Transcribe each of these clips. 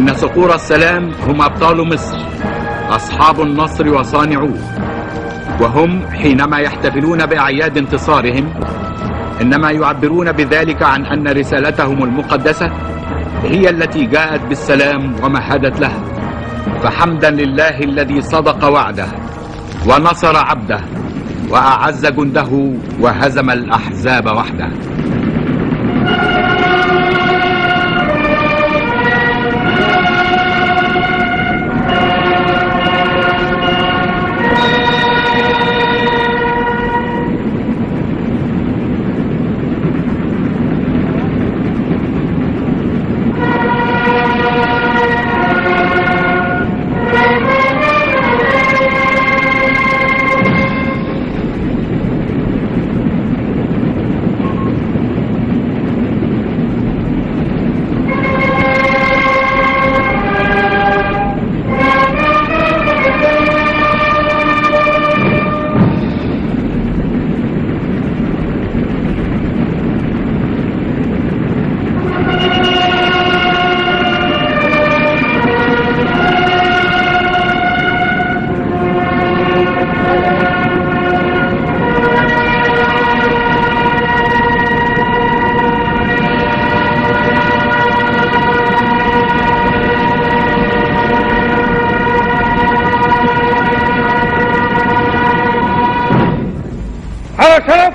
إن صقور السلام هم أبطال مصر، أصحاب النصر وصانعوه، وهم حينما يحتفلون بأعياد انتصارهم إنما يعبرون بذلك عن أن رسالتهم المقدسة هي التي جاءت بالسلام ومهدت له. فحمدا لله الذي صدق وعده ونصر عبده وأعز جنده وهزم الأحزاب وحده. شرف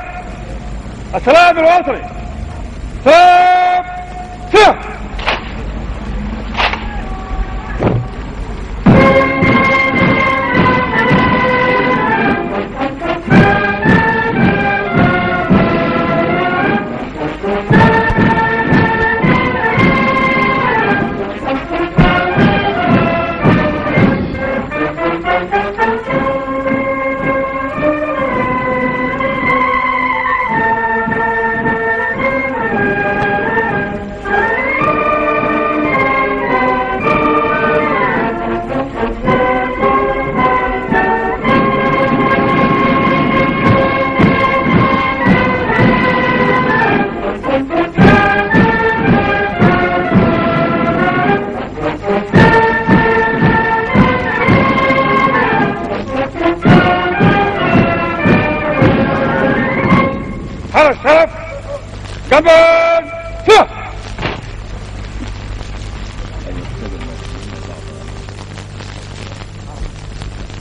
السلام الوطني. سلام سلام. على الشرف جبل فيه.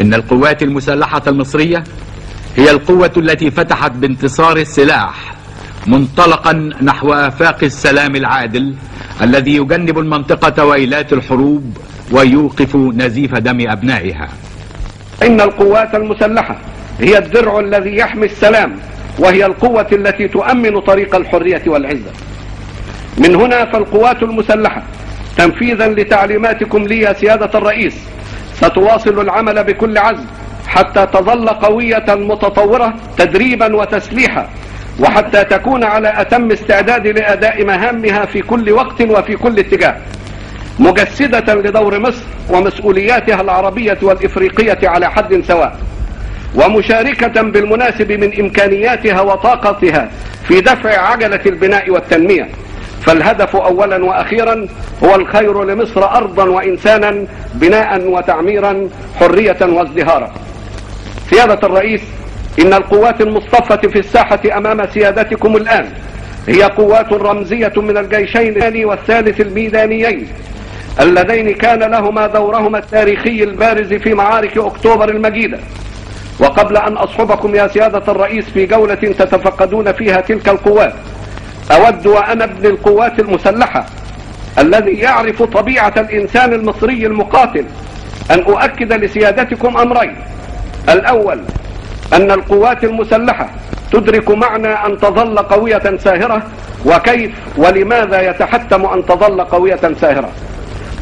إن القوات المسلحة المصرية هي القوة التي فتحت بانتصار السلاح منطلقا نحو آفاق السلام العادل الذي يجنب المنطقة ويلات الحروب ويوقف نزيف دم أبنائها. إن القوات المسلحة هي الدرع الذي يحمي السلام، وهي القوة التي تؤمن طريق الحرية والعزة. من هنا فالقوات المسلحة تنفيذا لتعليماتكم لي يا سيادة الرئيس ستواصل العمل بكل عزم حتى تظل قوية متطورة تدريبا وتسليحا، وحتى تكون على أتم استعداد لأداء مهامها في كل وقت وفي كل اتجاه، مجسدة لدور مصر ومسؤولياتها العربية والإفريقية على حد سواء، ومشاركة بالمناسب من إمكانياتها وطاقتها في دفع عجلة البناء والتنمية. فالهدف أولا وأخيرا هو الخير لمصر أرضا وإنسانا، بناء وتعميرا، حرية وازدهارا. سيادة الرئيس، إن القوات المصطفة في الساحة أمام سيادتكم الآن هي قوات رمزية من الجيشين الثاني والثالث الميدانيين اللذين كان لهما دورهما التاريخي البارز في معارك أكتوبر المجيدة. وقبل أن أصحبكم يا سيادة الرئيس في جولة تتفقدون فيها تلك القوات، أود وأنا ابن القوات المسلحة الذي يعرف طبيعة الإنسان المصري المقاتل أن أؤكد لسيادتكم أمرين. الأول أن القوات المسلحة تدرك معنى أن تظل قوية ساهرة، وكيف ولماذا يتحتم أن تظل قوية ساهرة.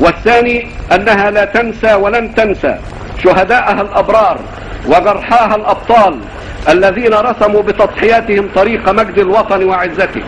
والثاني أنها لا تنسى ولن تنسى شهداءها الأبرار وجرحاها الأبطال الذين رسموا بتضحياتهم طريق مجد الوطن وعزته.